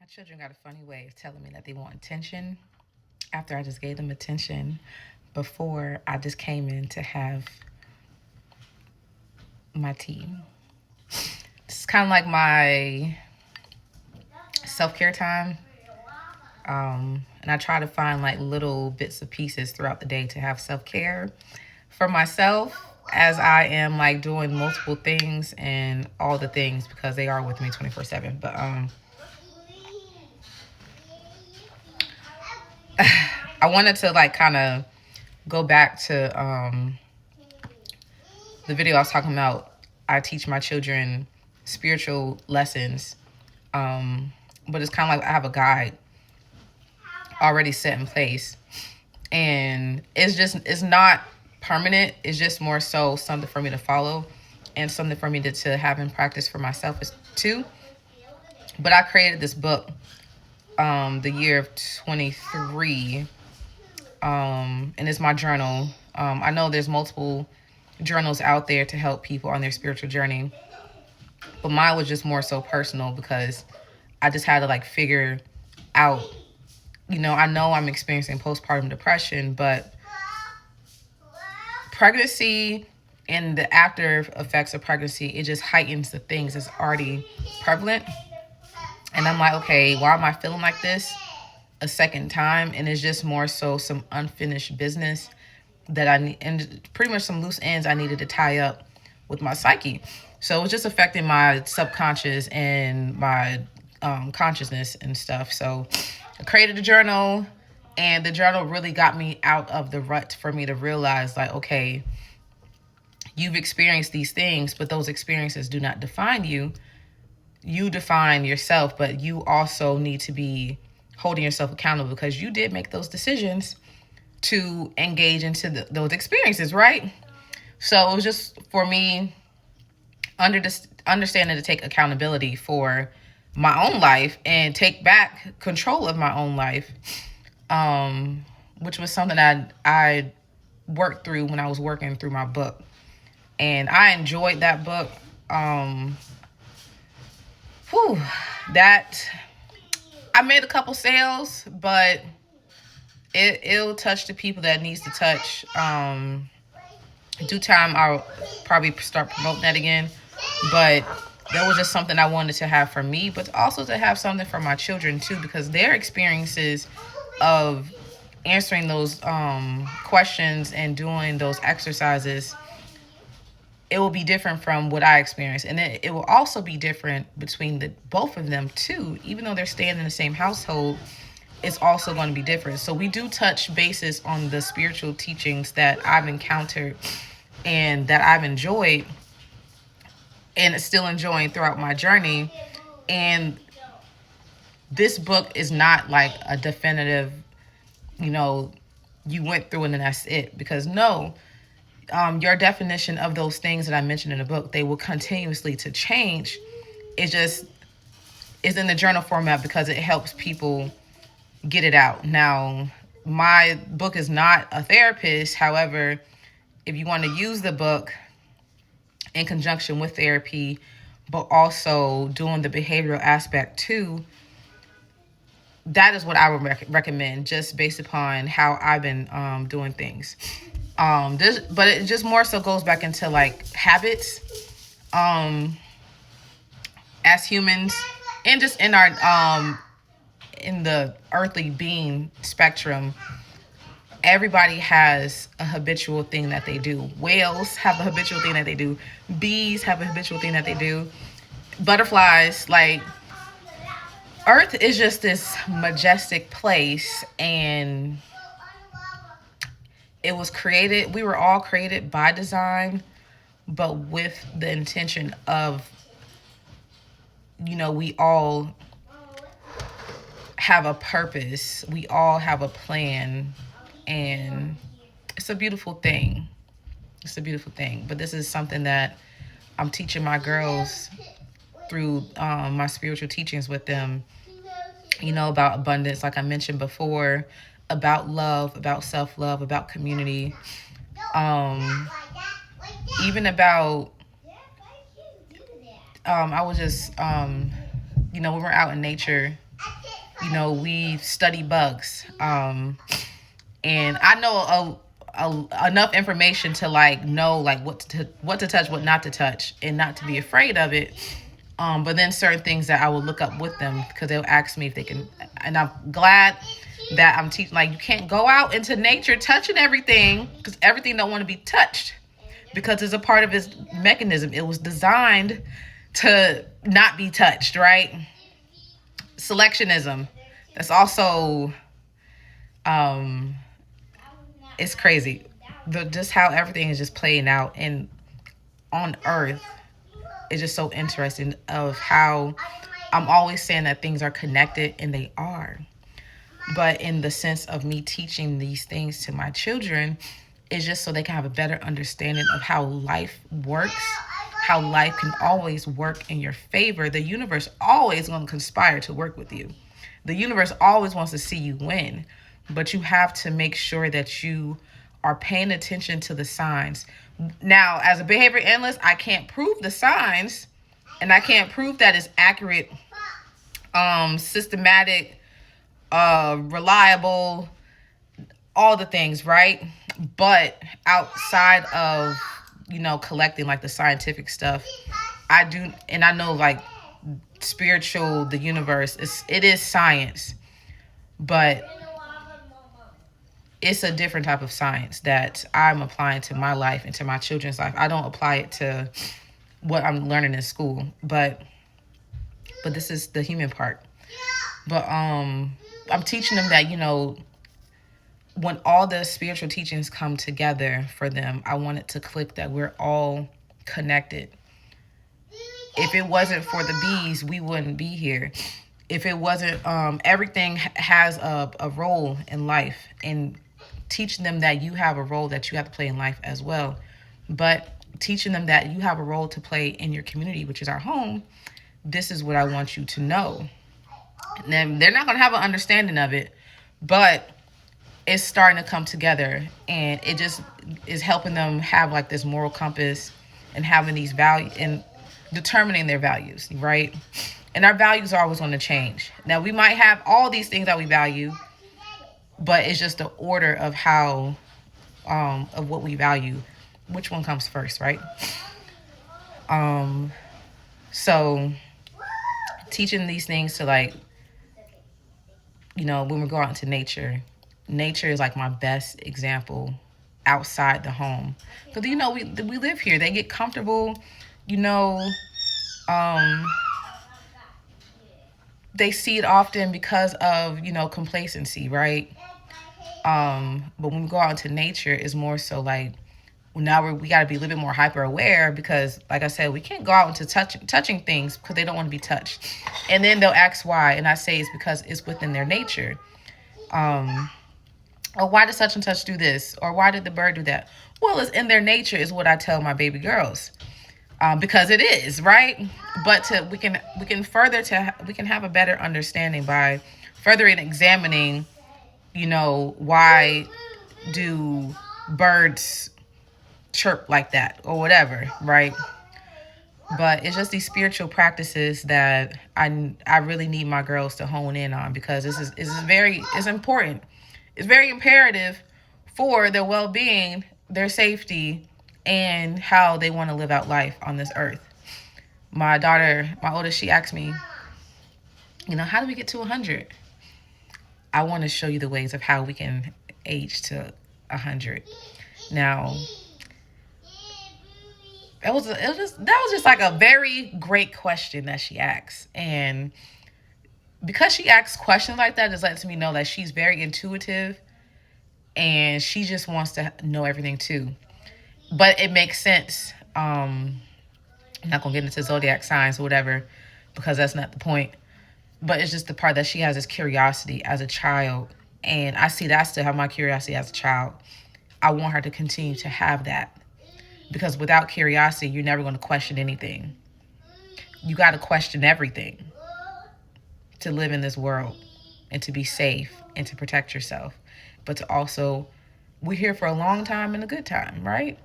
My children got a funny way of telling me that they want attention after I just gave them attention before I just came in to have my tea. It's kind of like my self care time. And I try to find like little bits of pieces throughout the day to have self care for myself as I am like doing multiple things and all the things because they are with me 24/7. But I wanted to like kind of go back to the video I was talking about. I teach my children spiritual lessons, but it's kind of like I have a guide already set in place, and it's not permanent. It's just more so something for me to follow and something for me to have in practice for myself too. But I created this book the year of 23, and it's my journal. I know there's multiple journals out there to help people on their spiritual journey, but mine was just more so personal because I just had to like figure out, I know I'm experiencing postpartum depression, but pregnancy and the after effects of pregnancy, it just heightens the things that's already prevalent. And I'm like, okay, why am I feeling like this a second time? And it's just more so some unfinished business that I need, and pretty much some loose ends I needed to tie up with my psyche. So it was just affecting my subconscious and my consciousness and stuff. So I created a journal, and the journal really got me out of the rut for me to realize, like, okay, you've experienced these things, but those experiences do not define you. You define yourself, but you also need to be holding yourself accountable because you did make those decisions to engage into those experiences, right? So it was just for me understanding to take accountability for my own life and take back control of my own life, which was something that I worked through when I was working through my book. And I enjoyed that book. That I made a couple sales, but it'll touch the people that it needs to touch. In due time, I'll probably start promoting that again. But that was just something I wanted to have for me, but also to have something for my children too, because their experiences of answering those questions and doing those exercises, it will be different from what I experienced. And it will also be different between the both of them too. Even though they're staying in the same household, it's also going to be different. So we do touch bases on the spiritual teachings that I've encountered and that I've enjoyed and still enjoying throughout my journey. And this book is not like a definitive, you went through and then that's it. Because no, your definition of those things that I mentioned in the book, they will continuously to change. It just is in the journal format because it helps people get it out. Now, my book is not a therapist. However, if you want to use the book in conjunction with therapy, but also doing the behavioral aspect too, that is what I would recommend, just based upon how I've been doing things. But it just more so goes back into like habits, as humans, and just in our in the earthly being spectrum. Everybody has a habitual thing that they do. Whales have a habitual thing that they do. Bees have a habitual thing that they do. Butterflies, like, Earth is just this majestic place, and we were all created by design, but with the intention of, we all have a purpose. We all have a plan, and it's a beautiful thing. It's a beautiful thing. But this is something that I'm teaching my girls through my spiritual teachings with them, about abundance, like I mentioned before, about love, about self-love, about community, even about, I was just, we were out in nature We study bugs. And I know enough information to like know like what to touch, what not to touch, and not to be afraid of it. But then certain things that I will look up with them because they'll ask me if they can, and I'm glad that I'm teaching. Like, you can't go out into nature touching everything because everything don't want to be touched because it's a part of its mechanism. It was designed to not be touched, right? Selectionism. That's also it's crazy. Just how everything is just playing out and on Earth is just so interesting of how I'm always saying that things are connected, and they are. But in the sense of me teaching these things to my children, is just so they can have a better understanding of how life works, how life can always work in your favor. The universe always going to conspire to work with you. The universe always wants to see you win, but you have to make sure that you are paying attention to the signs. Now, as a behavior analyst, I can't prove the signs, and I can't prove that it's accurate, systematic, reliable, all the things, right? But outside of, collecting like the scientific stuff, I do, and I know like spiritual, the universe, it is science, but it's a different type of science that I'm applying to my life and to my children's life. I don't apply it to what I'm learning in school, but this is the human part. But I'm teaching them that, when all the spiritual teachings come together for them, I want it to click that we're all connected. If it wasn't for the bees, we wouldn't be here. If it wasn't, everything has a role in life, and teaching them that you have a role that you have to play in life as well. But teaching them that you have a role to play in your community, which is our home. This is what I want you to know. And then they're not going to have an understanding of it, but it's starting to come together, and it just is helping them have like this moral compass and having these values and determining their values, right? And our values are always going to change. Now, we might have all these things that we value, but it's just the order of how, of what we value, which one comes first, right? So teaching these things to like, when we go out into nature is like my best example outside the home. Because, we live here. They get comfortable, they see it often because of, complacency, right? But when we go out into nature, it's more so like, now we got to be a little bit more hyper aware because, like I said, we can't go out into touching things because they don't want to be touched. And then they'll ask why, and I say it's because it's within their nature. Or why did such and such do this? Or why did the bird do that? Well, it's in their nature is what I tell my baby girls. Because it is, right? But we can have a better understanding by further examining, why do birds chirp like that or whatever, right? But it's just these spiritual practices that I really need my girls to hone in on, because it's important. It's very imperative for their well-being, their safety, and how they want to live out life on this earth. My daughter, my oldest, she asked me, how do we get to 100? I want to show you the ways of how we can age to 100. Now, that was just like a very great question that she asked. And because she asks questions like that, it lets me know that she's very intuitive and she just wants to know everything too. But it makes sense. I'm not going to get into zodiac signs or whatever, because that's not the point. But it's just the part that she has this curiosity as a child. And I see that I still have my curiosity as a child. I want her to continue to have that. Because without curiosity, you're never going to question anything. You got to question everything to live in this world and to be safe and to protect yourself. But to also, we're here for a long time and a good time, right?